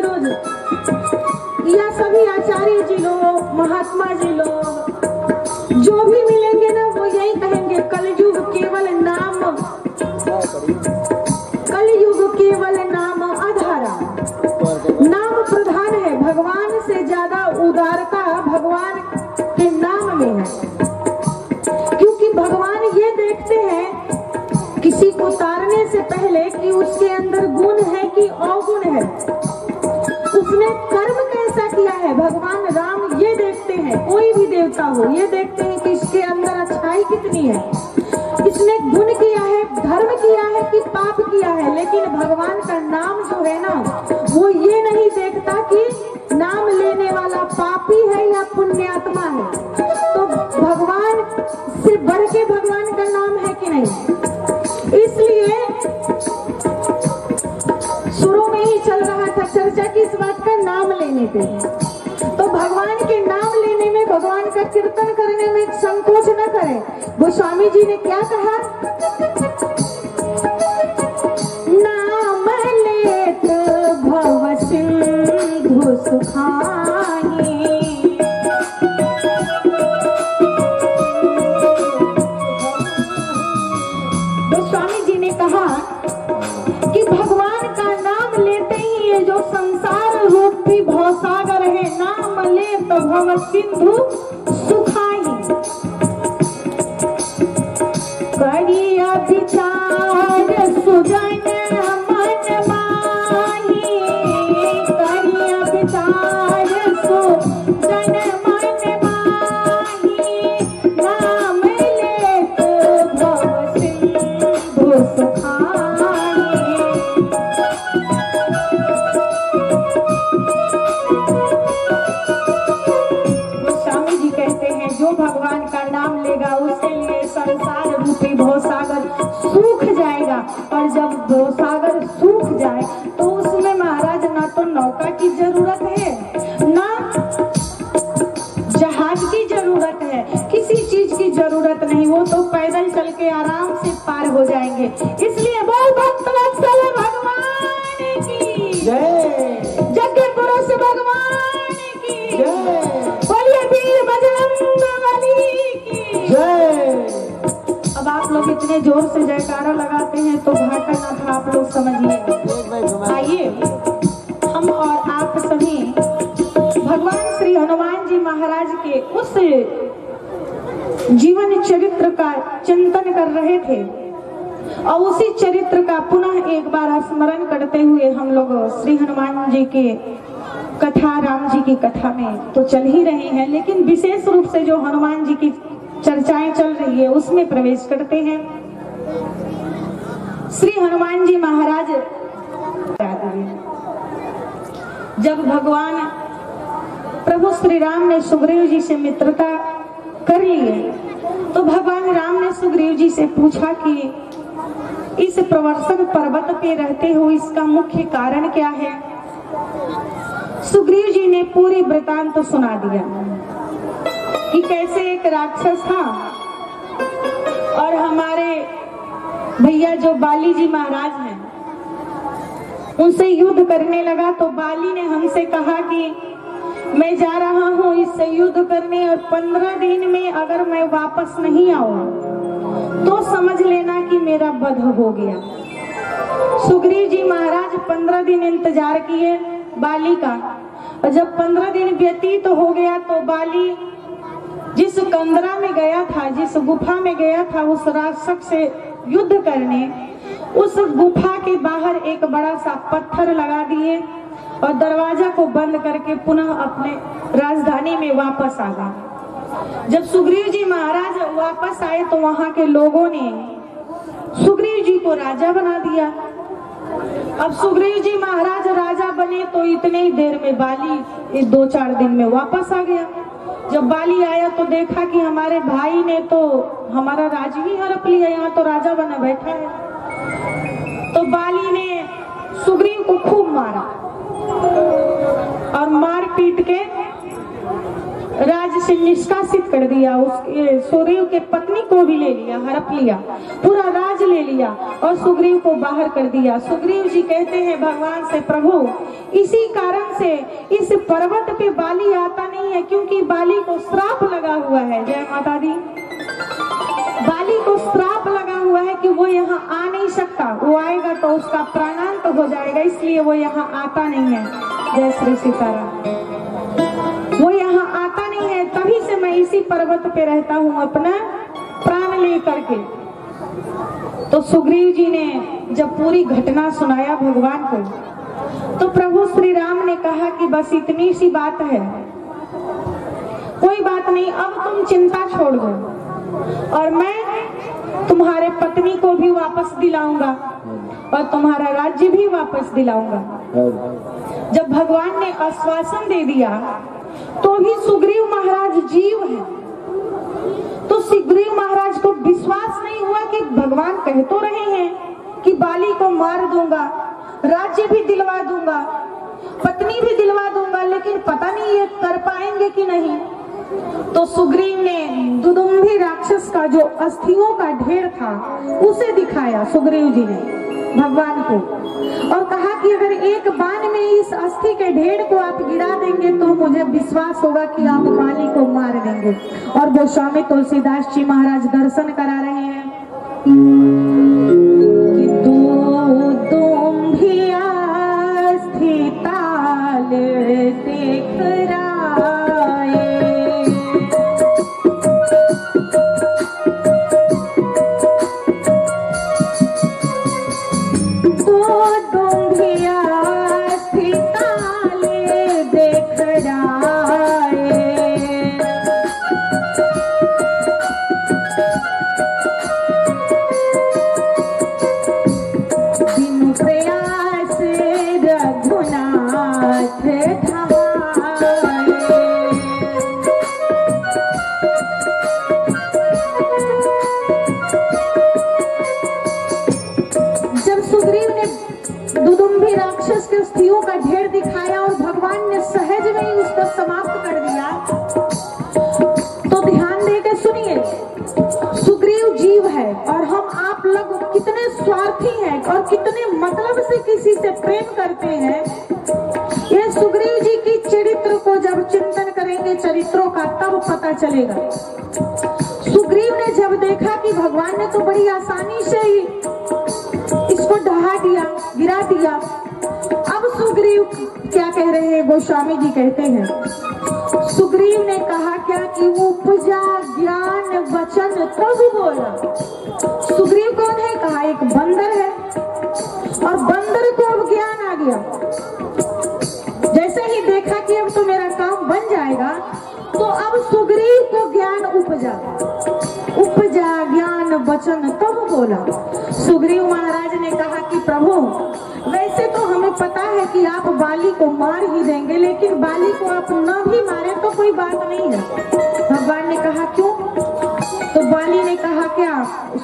अनुज या सभी आचार्य जी लोग, महात्मा जी लोग जो भी मिलेंगे ना, वो यही कहेंगे कलयुग केवल नाम, कलयुग केवल नाम आधारा। नाम प्रधान है, भगवान से ज्यादा उदारता भगवान के नाम में है, क्योंकि भगवान ये देखते हैं किसी को तारने से पहले कि उसके अंदर गुण है कि अवगुण है, उसने कर्म कैसा किया है। भगवान राम ये देखते हैं, कोई भी देवता हो ये देखते हैं कि इसके अंदर अच्छाई कितनी है, इसने गुण किया है, धर्म किया है कि पाप किया है। लेकिन भगवान का नाम जो है ना, वो ये नहीं देखता कि नाम लेने वाला पापी है या पुण्यात्मा है। तो भगवान से बढ़ के भगवान का नाम है कि नहीं। इसलिए शुरू में ही चल रहा था चर्चा की इस बात का नाम लेने पे। तो भगवान के नाम लेने में, भगवान का कीर्तन करने में संकोच न करें। गोस्वामी जी ने क्या कहा, नाम लेत भव सिंधु सुखाई। गोस्वामी जी ने कहा कि भगवान का नाम लेते ही ये जो संसार रूपी भवसागर है, नाम लेत भव सिंधु सुखाई। करिया विचार सुजन मन माही, करिया विचार सुजन मन माही, नाम लेत भव सिंधु सुखाई। गोस्वामी जी कहते हैं जो भगवान का नाम लेगा उसके लिए संसार रूपी भवसागर सूख जाएगा। और जब भवसागर सूख जाए तो उसमें महाराज ना तो नौका की जरूरत है, ना जहाज की जरूरत है, किसी चीज की जरूरत नहीं। वो तो पैदल चल के आराम से पार हो जाएंगे। इसलिए बोल भक्तवत्सल भगवान की जय, जग पुरुष भगवान की जय, बोलिए वीर बजरंगबली की जय। अब आप लोग इतने जोर से जयकारा लगाते हैं तो घाटा ना था, आप लोग समझिए। आइए हम और आप सभी भगवान श्री हनुमान जी महाराज के उस जीवन चरित्र का चिंतन कर रहे थे और उसी चरित्र का पुनः एक बार स्मरण करते हुए हम लोग श्री हनुमान जी के कथा, राम जी की कथा में तो चल ही रहे हैं, लेकिन विशेष रूप से जो हनुमान जी की चर्चाएं चल रही है उसमें प्रवेश करते हैं। श्री हनुमान जी महाराज जब भगवान प्रभु श्री राम ने सुग्रीव जी से मित्रता कर ली है, तो भगवान राम ने सुग्रीव जी से पूछा कि इस प्रवर्षण पर्वत पे रहते हो इसका मुख्य कारण क्या है। सुग्रीव जी ने पूरी वृतांत तो सुना दिया कि कैसे एक राक्षस था और हमारे भैया जो बाली जी महाराज हैं उनसे युद्ध करने लगा। तो बाली ने हमसे कहा कि मैं जा रहा हूँ इससे युद्ध करने और 15 दिन में अगर मैं वापस नहीं आऊं तो समझ लेना कि मेरा वध हो गया। सुग्रीव जी महाराज 15 दिन इंतजार किए बाली का, और जब 15 दिन व्यतीत हो गया तो बाली जिस कंदरा में गया था, जिस गुफा में गया था उस राक्षस से युद्ध करने, उस गुफा के बाहर एक बड़ा सा पत्थर लगा दिए और दरवाजा को बंद करके पुनः अपने राजधानी में वापस आ गए। जब सुग्रीव जी महाराज वापस आए तो वहां के लोगों ने सुग्रीव जी को राजा बना दिया। अब सुग्रीव जी महाराज राजा बने तो इतने ही देर में बाली 2-4 दिन में वापस आ गया। जब बाली आया तो देखा कि हमारे भाई ने तो हमारा राज ही हड़प लिया, यहाँ तो राजा बना बैठा है। तो बाली ने सुग्रीव को खूब मारा और मार पीट के राज से निष्कासित कर दिया, उसके सुग्रीव के पत्नी को भी ले लिया, हड़प लिया, पूरा राज ले लिया और सुग्रीव को बाहर कर दिया। सुग्रीव जी कहते हैं भगवान से, प्रभु इसी कारण से इस पर्वत पे बाली आता नहीं है, क्योंकि बाली को श्राप लगा हुआ है। जय माता दी। बाली को श्राप लगा हुआ है कि वो यहाँ आ नहीं सकता, वो आएगा तो उसका प्राणांत हो जाएगा, इसलिए वो यहाँ आता नहीं है। जय श्री सीताराम। वो यहाँ आता नहीं है, तभी से मैं इसी पर्वत पे रहता हूँ अपना प्राण लेकर के। तो सुग्रीव जी ने जब पूरी घटना सुनाया भगवान को, तो प्रभु श्री राम ने कहा कि बस इतनी सी बात है, कोई बात नहीं, अब तुम चिंता छोड़ दो और मैं तुम्हारे पत्नी को भी वापस दिलाऊंगा और तुम्हारा राज्य भी वापस दिलाऊंगा। जब भगवान ने आश्वासन दे दिया तो भी सुग्रीव महाराज जीव है, तो सुग्रीव महाराज को विश्वास नहीं हुआ कि भगवान कह तो रहे हैं कि बाली को मार दूंगा, राज्य भी दिलवा दूंगा, पत्नी भी दिलवा दूंगा, लेकिन पता नहीं ये कर पाएंगे कि नहीं। तो सुग्रीव ने दुदुम्भी राक्षस का जो अस्थियों का ढेर था उसे दिखाया सुग्रीव जी ने भगवान को, और कहा कि अगर एक बाण में इस अस्थि के ढेर को आप गिरा देंगे तो मुझे विश्वास होगा कि आप बाली को मार देंगे। और गोस्वामी तुलसीदास जी महाराज दर्शन करा रहे हैं कि दुदुम्भी अस्थि ताल देख कितने मतलब से किसी से प्रेम करते हैं। ये सुग्रीव जी की चरित्र को जब चिंतन करेंगे चरित्रों का, तब पता चलेगा। सुग्रीव ने जब देखा कि भगवान ने तो बड़ी आसानी से ही इसको ढहा दिया, गिरा दिया, अब सुग्रीव क्या कह रहे हैं? गोस्वामी जी कहते हैं, सुग्रीव ने कहा क्या कि उपजा ज्ञान वचन तब बोला। सुग्रीव कौन है? कहा एक बंदर है, और बंदर को अब ज्ञान आ गया। जैसे ही देखा कि अब तो मेरा काम बन जाएगा, तो अब सुग्रीव को ज्ञान उपजा ज्ञान वचन तब बोला। सुग्रीव महाराज ने कहा कि प्रभु वैसे तो हमें पता है कि आप बाली को मार ही देंगे, लेकिन बाली को आप न भी मारे तो कोई बात नहीं है। भगवान ने कहा क्यों? तो बाली ने कहा क्या?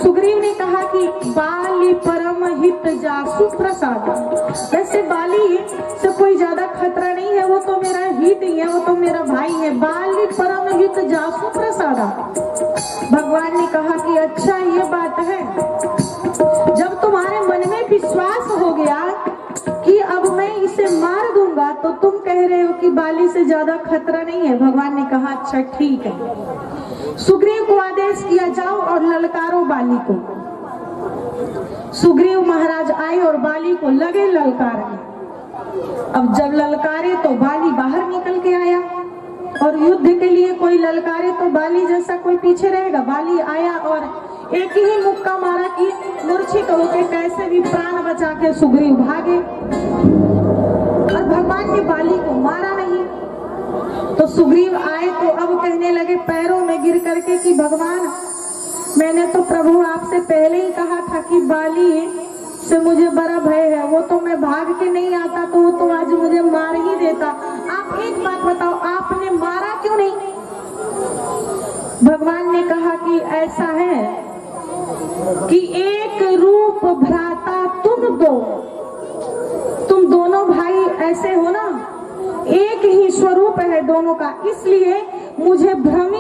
सुग्रीव ने कहा कि बाली परम हित जासु प्रसाद। वैसे बाली से कोई ज्यादा खतरा नहीं है, वो तो मेरा हित ही है, वो तो मेरा भाई है। बाली परम हित जासु प्रसाद। भगवान ने कहा कि अच्छा ये बात है, जब तुम्हारे मन में विश्वास हो गया कि अब मैं इसे मार दूंगा, तो तुम कह रहे हो कि बाली से ज्यादा खतरा नहीं है। भगवान ने कहा अच्छा ठीक है। सुग्रीव को आदेश किया जाओ और ललकारो बाली को। सुग्रीव महाराज आए और बाली को लगे ललकारने। अब जब ललकारे तो बाली बाहर निकल के आया, और युद्ध के लिए कोई ललकारे तो बाली जैसा कोई पीछे रहेगा। बाली आया और एक ही मुक्का मारा कि मूर्छित होकर कैसे भी प्राण बचा के सुग्रीव भागे, और भगवान ने बाली को मारा नहीं। तो सुग्रीव आए तो अब कहने लगे पैरों में गिर करके कि भगवान मैंने तो प्रभु आपसे पहले ही कहा था कि बाली से मुझे बड़ा भय है, वो तो मैं भाग के नहीं आता तो वो तो आज मुझे मार ही देता। आप एक बात बताओ, आपने मारा क्यों नहीं? भगवान ने कहा कि ऐसा है कि एक रूप भ्राता तुम दोनों भाई ऐसे हो ना, एक ही स्वरूप है दोनों का, इसलिए मुझे भ्रम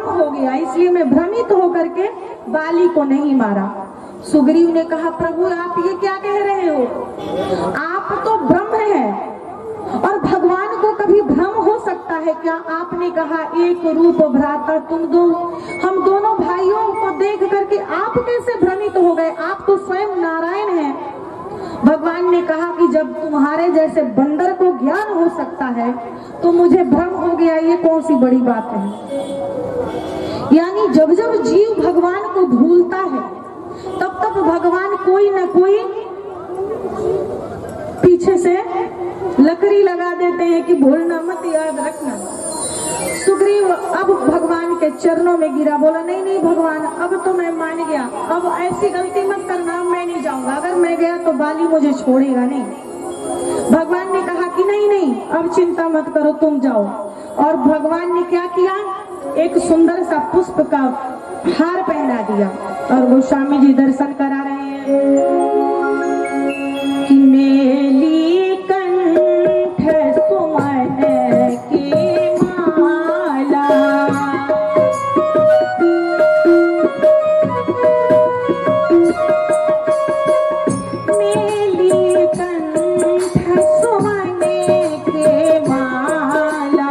हो गया, इसलिए मैं भ्रमित होकर के बाली को नहीं मारा। सुग्रीव ने कहा, प्रभु आप ये क्या कह रहे हो? आप तो ब्रह्म हैं और भगवान को कभी भ्रम हो सकता है क्या? आपने कहा एक रूप भ्राता तुम दो, हम दोनों भाइयों को देख करके आप कैसे भ्रमित हो गए? आप तो स्वयं नारायण हैं। भगवान ने कहा कि जब तुम्हारे जैसे बंदर को ज्ञान हो सकता है तो मुझे भ्रम हो गया, ये कौन सी बड़ी बात है। यानी जब जब जीव भगवान को भूलता है तब तब भगवान कोई न कोई पीछे से लकड़ी लगा देते हैं कि भूलना मत, याद रखना। सुग्रीव अब भगवान के चरणों में गिरा, बोला नहीं नहीं भगवान, अब तो मैं मान गया, अब ऐसी गलती मत करना, मैं नहीं जाऊंगा, अगर मैं गया तो बाली मुझे छोड़ेगा नहीं। भगवान ने कहा कि नहीं नहीं अब चिंता मत करो, तुम जाओ। और भगवान ने क्या किया, एक सुंदर सा पुष्प का हार पहना दिया। और गोस्वामी जी दर्शन करा रहे हैं कि मेली कंठ सुमन की माला, मेली कंठ सुमन के माला,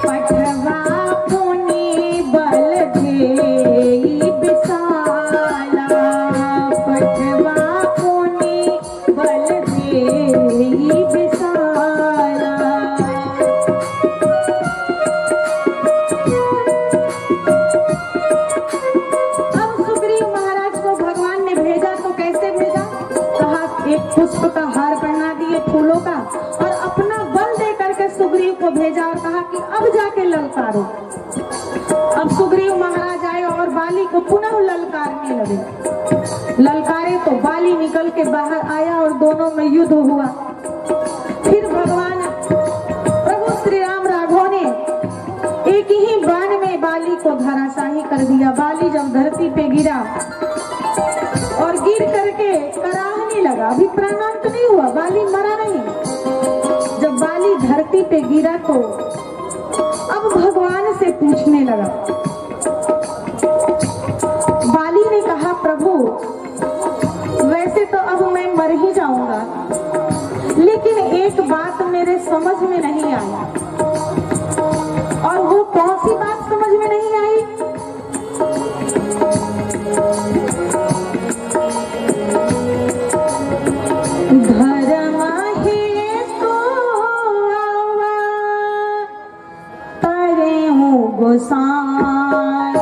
पठवा पुनि बल देई विशाला, पठवा पुनि बल देई विशाला। अब सुग्रीव महाराज को भगवान ने भेजा तो कैसे भेजा? कहा एक पुष्प का हार पहना दिए फूलों का और अपना बल दे करके सुग्रीव को भेजा और कहा कि अब जाके ललकारो। अब सुग्रीव महाराज आए और बाली को पुनः ललकारने लगे। ललकारे तो बाली निकल के बाहर आया और दोनों में युद्ध हुआ। फिर भगवान प्रभु श्री राम राघव ने एक ही बाण में बाली को धराशाही कर दिया। बाली जब धरती पे गिरा और गिर करके कराहने लगा, अभी प्राणांत नहीं हुआ, बाली मरा नहीं। जब बाली धरती पे गिरा तो अब भगवान से पूछने लगा। बाली ने कहा, प्रभु वैसे तो अब मैं मर ही जाऊंगा, लेकिन एक बात मेरे समझ में नहीं आई। और वो कौन सी बात समझ में नहीं आई? धर्म हेतु तरे गोसाई,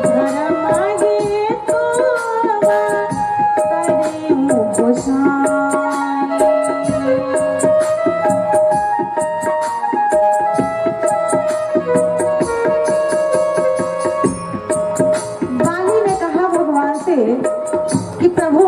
धर्म हेतु तरे गोसाई। बाली ने कहा भगवान से कि प्रभु